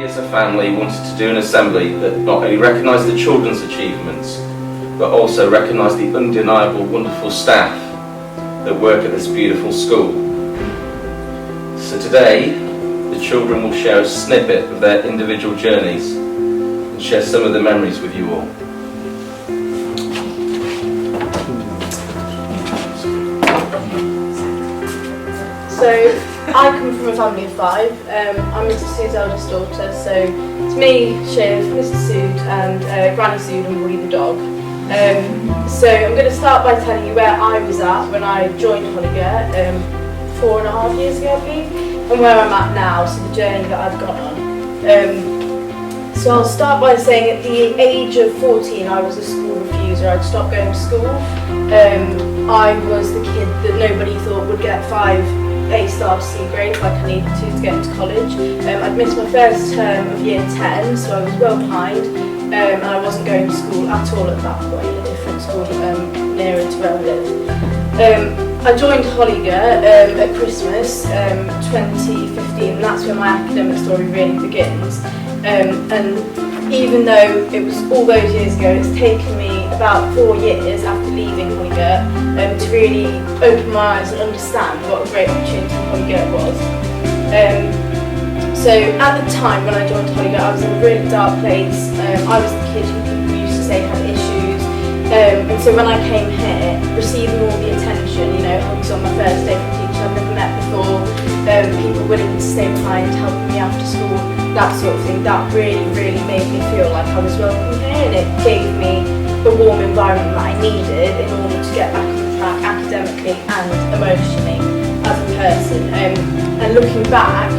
We as a family wanted to do an assembly that not only recognised the children's achievements, but also recognised the undeniable wonderful staff that work at this beautiful school. So today, the children will share a snippet of their individual journeys and share some of the memories with you all. So, I come from a family of 5. I'm Mr. Sue's eldest daughter, so it's me, Shiv, Mr. Sood and Granny Sood and Woody the dog. So I'm going to start by telling you where I was at when I joined Hollygirt 4.5 years ago, I believe, and where I'm at now, so the journey that I've gone on. So I'll start by saying at the age of 14 I was a school refuser. I'd stopped going to school. I was the kid that nobody thought would get 5 A-star to C grade like I needed to get into college. I'd missed my first term of year 10, so I was well behind, and I wasn't going to school at all at that point, a different school nearer to where I live. I joined Hollygirt at Christmas 2015, and that's where my academic story really begins. And even though it was all those years ago, it's taken me about 4 years after leaving Hollygirt to really open my eyes and understand what a great opportunity Hollygirt was. So at the time when I joined Hollygirt, I was in a really dark place. I was the kid who people used to say had issues. And so when I came here, receiving all the attention, hugs on my first day from teachers I've never met before, people willing to stay behind, helping me after school, that sort of thing, that really, really made me feel like I was welcome here, and it gave me a warm environment that I needed in order to get back on track academically and emotionally as a person. And looking back,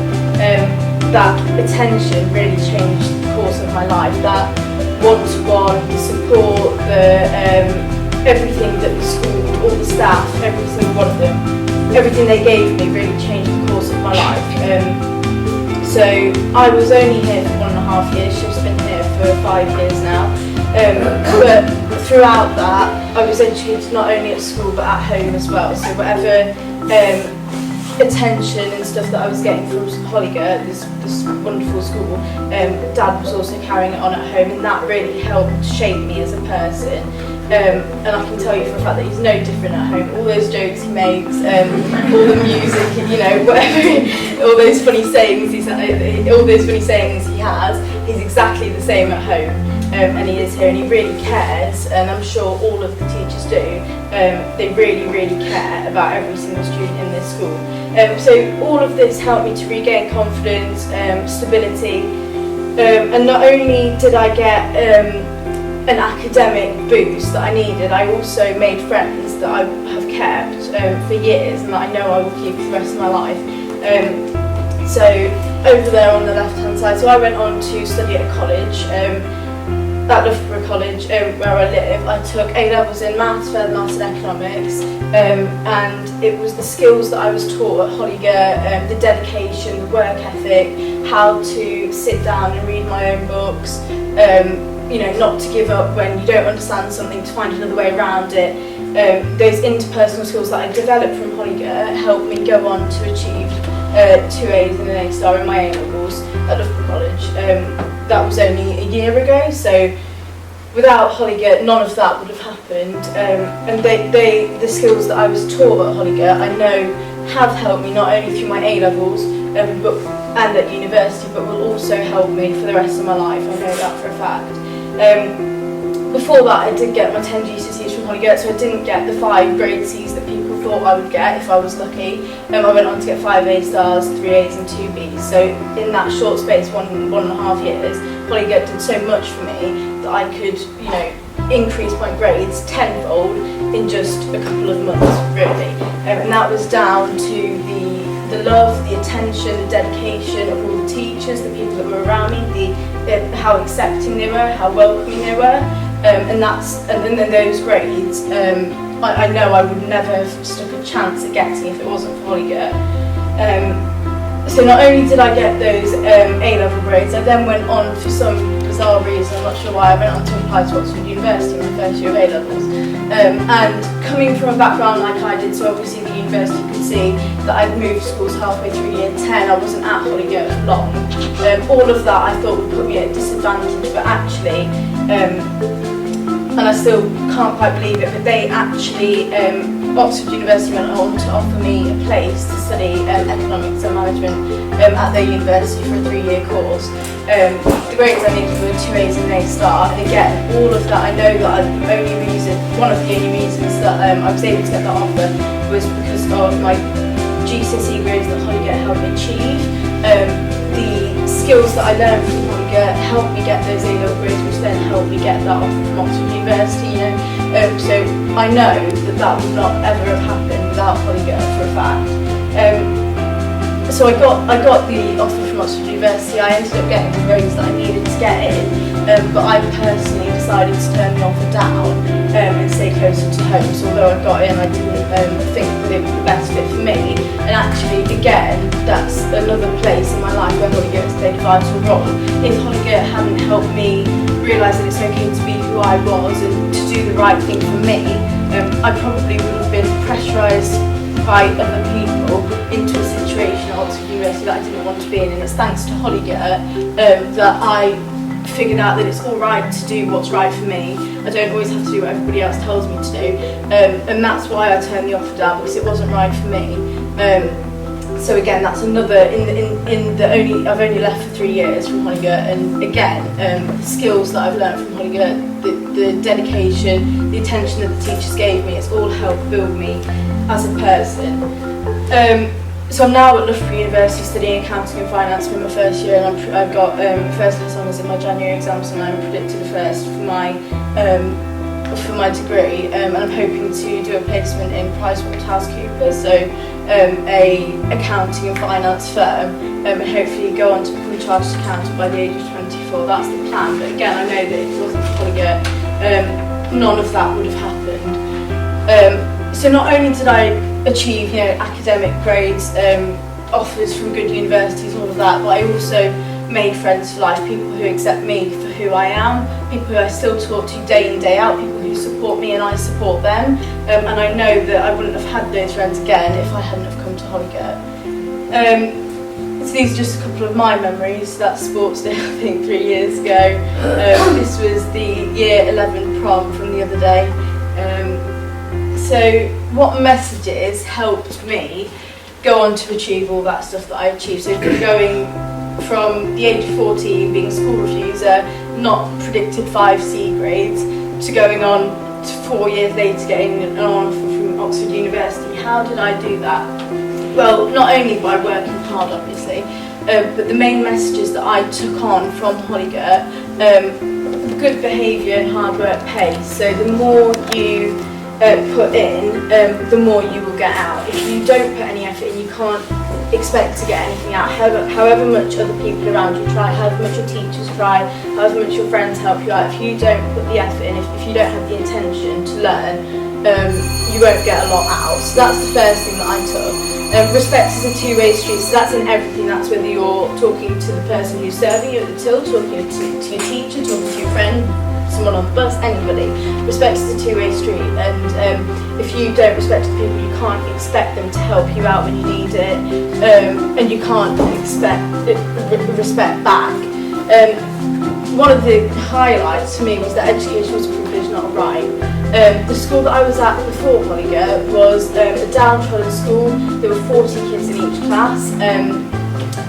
that attention really changed the course of my life. That one-to-one support, everything that the school, all the staff, every single one of them, everything they gave me really changed the course of my life. So I was only here for 1.5 years. She's been here for 5 years now. But throughout that, I was educated not only at school but at home as well. So whatever attention and stuff that I was getting from Hollygirt, this wonderful school, Dad was also carrying it on at home, and that really helped shape me as a person. And I can tell you for a fact that he's no different at home. All those jokes he makes, all the music, whatever, all those funny sayings he has, he's exactly the same at home. And he is here, and he really cares, and I'm sure all of the teachers do. They really, really care about every single student in this school. So all of this helped me to regain confidence, stability, and not only did I get an academic boost that I needed, I also made friends that I have kept for years and that I know I will keep for the rest of my life. So over there on the left hand side, so I went on to study at a college, at Loughborough College where I live. I took A-levels in maths, further maths and economics, and it was the skills that I was taught at Hollygirt, the dedication, the work ethic, how to sit down and read my own books, not to give up when you don't understand something, to find another way around it. Those interpersonal skills that I developed from Hollygirt helped me go on to achieve 2 A's and an A-star in my A-levels at Loughborough College. That was only a year ago, so without Hollygirt none of that would have happened. And the skills that I was taught at Hollygirt I know have helped me not only through my A-levels and at university, but will also help me for the rest of my life. I know that for a fact. Before that, I did get my 10 GCSEs from Hollygirt, so I didn't get the 5 grade C's that people thought I would get if I was lucky. I went on to get 5 A-stars, 3 A's and 2 B's. So in that short space, 1.5 years, Hollygirt did so much for me that I could, increase my grades tenfold in just a couple of months, really. And that was down to the love, the attention, the dedication of all the teachers, the people that were around me, how accepting they were, how welcoming they were, and then those grades, I know I would never have stuck a chance at getting if it wasn't for Hollygirt. So not only did I get those A-level grades, I then went on for some bizarre reason, I'm not sure why, I went on to apply to Oxford University in my first year of A-levels. And coming from a background like I did, so obviously the university could see that I'd moved schools halfway through year 10, I wasn't at Hollygirt for long. All of that I thought would put me at a disadvantage, but actually, and I still can't quite believe it, but they actually, Oxford University went on to offer me a place to study economics and management at their university for a 3-year course. The grades I needed were 2 A's and an A star, and again, all of that, I know that one of the only reasons that I was able to get that offer was because of my GCSE grades that Hollygirt helped me achieve. The skills that I learned from Hollygirt helped me get those A-level grades, which then helped me get that offer from Oxford University, you know. So I know that that would not ever have happened without Hollygirt for a fact. So I got the offer from Oxford University. I ended up getting the grades that I needed to get in, but I personally decided to turn the offer down and stay closer to home. So although I got in, I didn't think that it was the best fit for me. And actually, again, that's another place in my life where Hollygirt has played a vital role. If Hollygirt hadn't helped me realise that it's okay to be who I was and to do the right thing for me, I probably would have been pressurised by other people into a situation at Oxford University that I didn't want to be in. And it's thanks to Hollygirt that I figured out that it's all right to do what's right for me. I don't always have to do what everybody else tells me to do, and that's why I turned the offer down, because it wasn't right for me. So again, that's another I've only left for 3 years from Hollygirt, and again, the skills that I've learned from Hollygirt, the dedication, the attention that the teachers gave me, it's all helped build me as a person. So I'm now at Loughborough University studying accounting and finance for my first year, and I've got first class honours in my January exams, and I'm predicted a first for my degree, and I'm hoping to do a placement in PricewaterhouseCoopers, so a accounting and finance firm, and hopefully go on to become a chartered accountant by the age of 24. That's the plan, but again, I know that if it wasn't for Hollygirt, none of that would have happened. So not only did I achieve, you know, academic grades, offers from good universities, all of that, but I also made friends for life, people who accept me for who I am, people who I still talk to day in, day out, people who support me and I support them, and I know that I wouldn't have had those friends again if I hadn't have come to Hollygirt. So these are just a couple of my memories. That sports day, I think 3 years ago. This was the year 11 prom from the other day. So what messages helped me go on to achieve all that stuff that I achieved? So going from the age of 14, being a school refuser, not predicted 5C grades, to going on to 4 years later getting an offer from Oxford University. How did I do that? Well, not only by working hard, obviously, but the main messages that I took on from Hollygirt, good behaviour and hard work pays. So the more you put in, the more you will get out. If you don't put any effort in, you can't expect to get anything out. However much other people around you try, however much your teachers try, however much your friends help you out, if you don't put the effort in, if you don't have the intention to learn, you won't get a lot out. So that's the first thing that I took. Respect is a two-way street, so that's in everything. That's whether you're talking to the person who's serving you at the till, talking to your teacher, talking to your friend, someone on the bus, anybody. Respect is a two-way street, and if you don't respect the people, you can't expect them to help you out when you need it, and you can't expect respect back. One of the highlights for me was that education was a privilege, not a right. The school that I was at before Hollygirt was a downtrodden school. There were 40 kids in each class.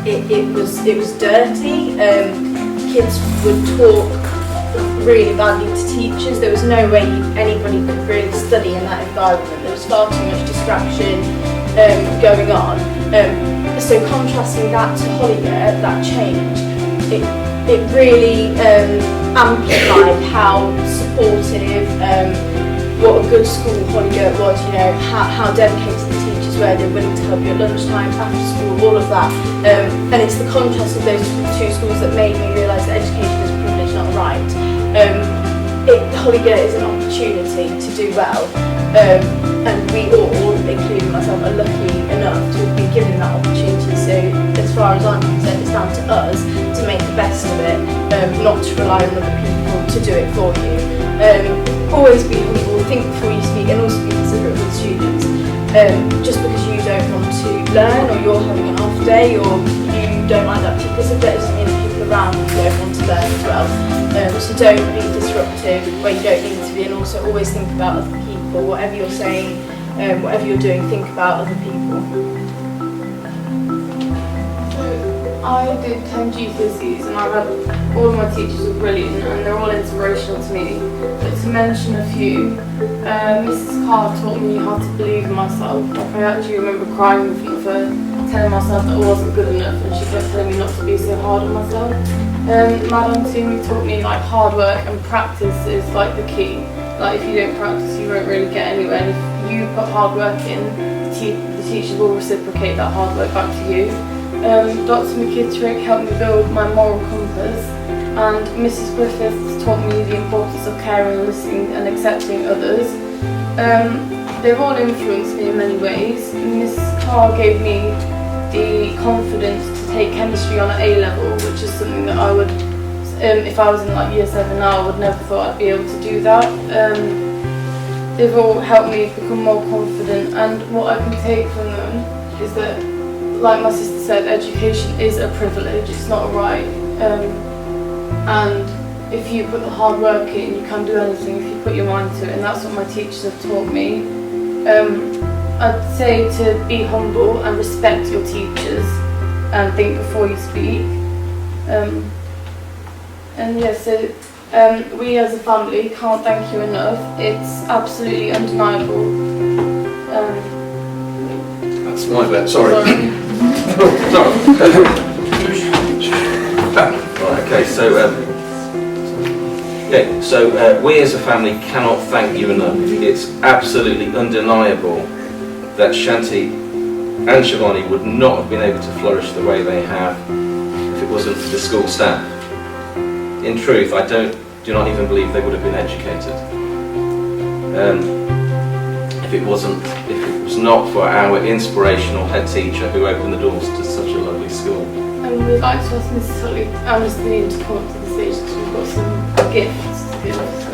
It was dirty. Kids would talk really badly to teachers. There was no way anybody could really study in that environment. There was far too much distraction going on. So contrasting that to Hollygirt, that change, it really amplified how supportive, what a good school Hollygirt was, you know, how dedicated the teachers were. They were willing to help you at lunchtime, after school, all of that. And it's the contrast of those two schools that made me realise that education is a privilege, not a right. Hollygirt is an opportunity to do well, and we all, including myself, are lucky enough to have been given that opportunity. So as far as I'm concerned, it's down to us to make the best of it, not to rely on other people to do it for you. Always be humble, think before you speak, and also be considerate with students. Just because you don't want to learn, or you're having an off day, or you don't like that particular subject, doesn't mean that people around you don't want to learn as well. So don't be disruptive where you don't need to be, and also always think about other people. Whatever you're saying, whatever you're doing, think about other people. I did 10 GCSEs and I had all of my teachers were brilliant and they're all inspirational to me. But to mention a few, Mrs. Carr taught me how to believe in myself. Like I actually remember crying with me for telling myself that I wasn't good enough, and she kept telling me not to be so hard on myself. Madam Toomey taught me like hard work and practice is like the key. Like if you don't practice you won't really get anywhere, and if you put hard work in, the teacher will reciprocate that hard work back to you. Dr. McKittrick helped me build my moral compass, and Mrs. Griffiths taught me the importance of caring, listening and accepting others. They've all influenced me in many ways. Mrs. Carr gave me the confidence to take chemistry on at A level, which is something that I would, if I was in like year 7 now, I would never thought I'd be able to do that. They've all helped me become more confident, and what I can take from them is that, like my sister said, education is a privilege, it's not a right. And if you put the hard work in, you can do anything if you put your mind to it, and that's what my teachers have taught me. I'd say to be humble and respect your teachers and think before you speak. And yeah, so we as a family can't thank you enough. It's absolutely undeniable. That's my bit, sorry. Right, okay, so we as a family cannot thank you enough. It's absolutely undeniable that Shanti and Shivani would not have been able to flourish the way they have if it wasn't for the school staff. In truth, I do not even believe they would have been educated if it was not for our inspirational head teacher who opened the doors to such a lovely school. And we'd like to ask Mrs. Holly and Mr. Dean to come up to the stage because we've got some gifts to give us.